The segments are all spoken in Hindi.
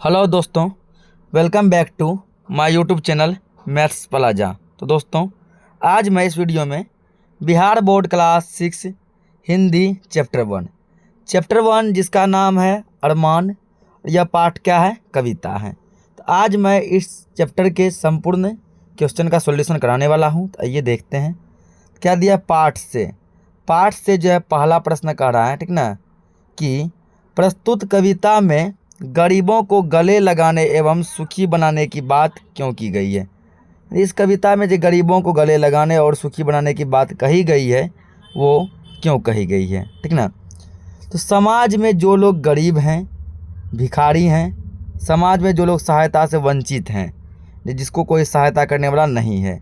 हेलो दोस्तों, welcome back to my YouTube channel Maths Plaza. तो दोस्तों, आज मैं इस वीडियो में Bihar board class 6 Hindi chapter one जिसका नाम है अरमान, यह पाठ क्या है? कविता है। तो आज मैं इस चैप्टर के संपूर्ण क्वेश्चन का सॉल्यूशन कराने वाला हूं। तो आइए देखते हैं क्या दिया। पाठ से जो है पहला प्रश्न कह रहा है, ठीक ना, कि प्रस्तुत कविता में गरीबों को गले लगाने एवं सुखी बनाने की बात क्यों की गई है। इस कविता में जो गरीबों को गले लगाने और सुखी बनाने की बात कही गई है वो क्यों कही गई है, ठीक ना। तो समाज में जो लोग गरीब हैं, भिखारी हैं, समाज में जो लोग सहायता से वंचित हैं, जिसको कोई सहायता करने वाला नहीं है,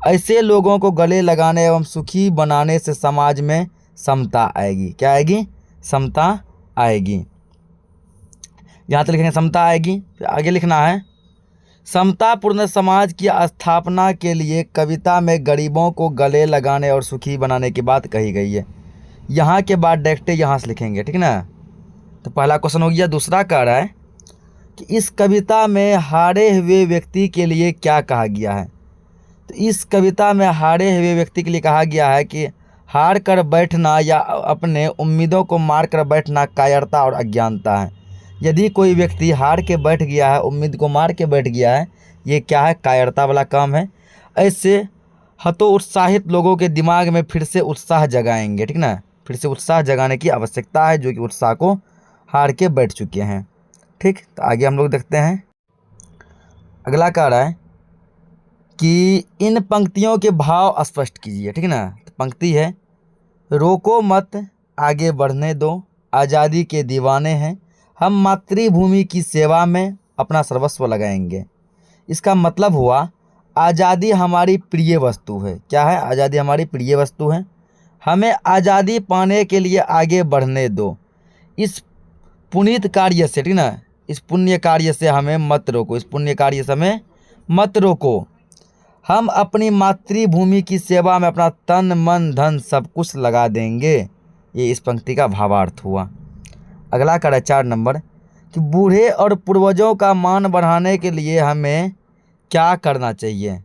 ऐसे लोगों को गले लगाने एवं सुखी बनाने से समाज में समता आएगी। क्या आएगी? समता आएगी। यहाँ तक लिखेंगे समता आएगी। फिर आगे लिखना है, समतापूर्ण समाज की स्थापना के लिए कविता में गरीबों को गले लगाने और सुखी बनाने की बात कही गई है। यहाँ के बाद डायरेक्ट यहाँ से लिखेंगे, ठीक ना। तो पहला क्वेश्चन हो गया। दूसरा कह रहा है कि इस कविता में हारे हुए व्यक्ति के लिए क्या कहा गया है। तो इस कविता में हारे हुए व्यक्ति के लिए कहा गया है कि हार कर बैठना या अपने उम्मीदों को मार कर बैठना कायरता और अज्ञानता है। यदि कोई व्यक्ति हार के बैठ गया है, उम्मीद को मार के बैठ गया है, ये क्या है? कायरता वाला काम है। ऐसे हतोत्साहित लोगों के दिमाग में फिर से उत्साह जगाएंगे, ठीक ना। फिर से उत्साह जगाने की आवश्यकता है, जो कि उत्साह को हार के बैठ चुके हैं। ठीक, तो आगे हम लोग देखते हैं। अगला कह रहा है कि इन पंक्तियों के भाव स्पष्ट कीजिए, ठीक ना। तो पंक्ति है, रोको मत आगे बढ़ने दो, आज़ादी के दीवाने हैं, हम मातृभूमि की सेवा में अपना सर्वस्व लगाएंगे। इसका मतलब हुआ आज़ादी हमारी प्रिय वस्तु है। क्या है? आज़ादी हमारी प्रिय वस्तु है, हमें आज़ादी पाने के लिए आगे बढ़ने दो। इस पुनीत कार्य से, ठीक ना, इस पुण्य कार्य से हमें मत रोको, इस पुण्य कार्य से हमें मत रोको। हम अपनी मातृभूमि की सेवा में अपना तन मन धन सब कुछ लगा देंगे। ये इस पंक्ति का भावार्थ हुआ। अगला कड़ा 4 नंबर कि बूढ़े और पूर्वजों का मान बढ़ाने के लिए हमें क्या करना चाहिए।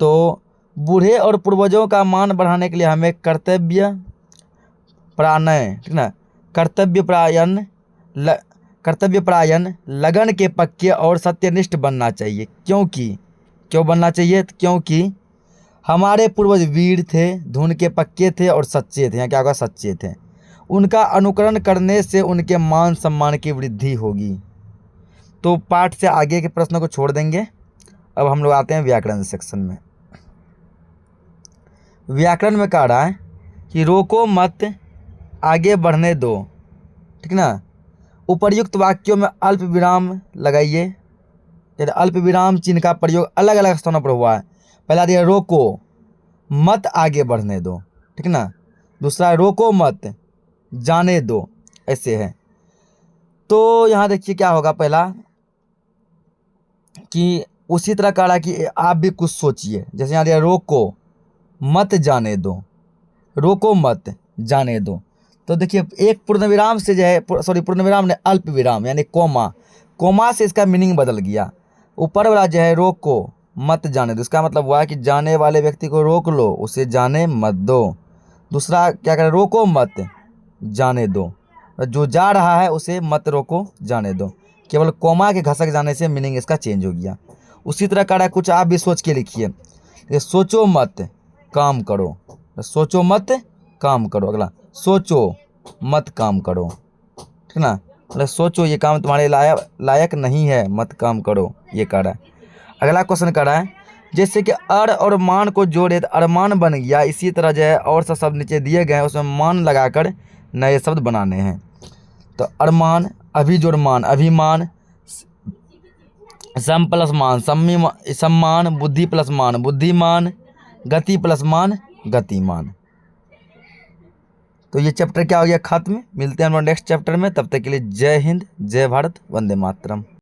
तो बूढ़े और पूर्वजों का मान बढ़ाने के लिए हमें कर्तव्य परायण, ठीक ना, कर्तव्य परायण, लगन के पक्के और सत्यनिष्ठ बनना चाहिए। क्यों बनना चाहिए? क्योंकि हमारे पूर्वज वीर थे, धुन के पक्के थे और सच्चे थे। यहाँ क्या होगा? सच्चे थे। उनका अनुकरण करने से उनके मान सम्मान की वृद्धि होगी। तो पाठ से आगे के प्रश्नों को छोड़ देंगे। अब हम लोग आते हैं व्याकरण सेक्शन में। व्याकरण में कह रहा है कि रोको मत आगे बढ़ने दो, ठीक ना। उपर्युक्त वाक्यों में अल्प विराम लगाइए। यदि अल्प विराम चिन्ह का प्रयोग अलग अलग स्थानों पर हुआ है। पहला दिया रोको मत आगे बढ़ने दो, ठीक ना। दूसरा रोको मत जाने दो, ऐसे है। तो यहाँ देखिए क्या होगा। पहला कि उसी तरह कह रहा कि आप भी कुछ सोचिए। जैसे यहाँ दिया रोको मत जाने दो, रोको मत जाने दो। तो देखिए एक पूर्ण विराम से जो है, पूर्ण विराम ने अल्प विराम यानी कोमा से इसका मीनिंग बदल गया। ऊपर वाला जो है रोको मत जाने दो, इसका मतलब हुआ है कि जाने वाले व्यक्ति को रोक लो, उसे जाने मत दो। दूसरा क्या करें? रोको मत जाने दो, जो जा रहा है उसे मत रोको जाने दो। केवल कोमा के घसक जाने से मीनिंग इसका चेंज हो गया। उसी तरह कह रहा है कुछ आप भी सोच के लिखिए। ये सोचो मत काम करो, सोचो मत काम करो। अगला सोचो मत काम करो, ठीक ना। मतलब सोचो ये काम तुम्हारे लायक नहीं है, मत काम करो, ये कह रहा है। अगला क्वेश्चन कह रहा है जैसे कि अर और मान को जोड़े तो अरमान बन गया। इसी तरह जो है और सब शब्द नीचे दिए गए हैं, उसमें मान लगाकर नए शब्द बनाने हैं। तो अरमान, अभिजोड़ मान, अभिमान, सम प्लस मान, सम्मान, बुद्धि प्लस मान, बुद्धिमान, गति प्लस मान, गतिमान। तो ये चैप्टर क्या हो गया? खत्म। मिलते हैं हम लोग नेक्स्ट चैप्टर में। तब तक के लिए जय हिंद, जय भारत, वंदे मातरम।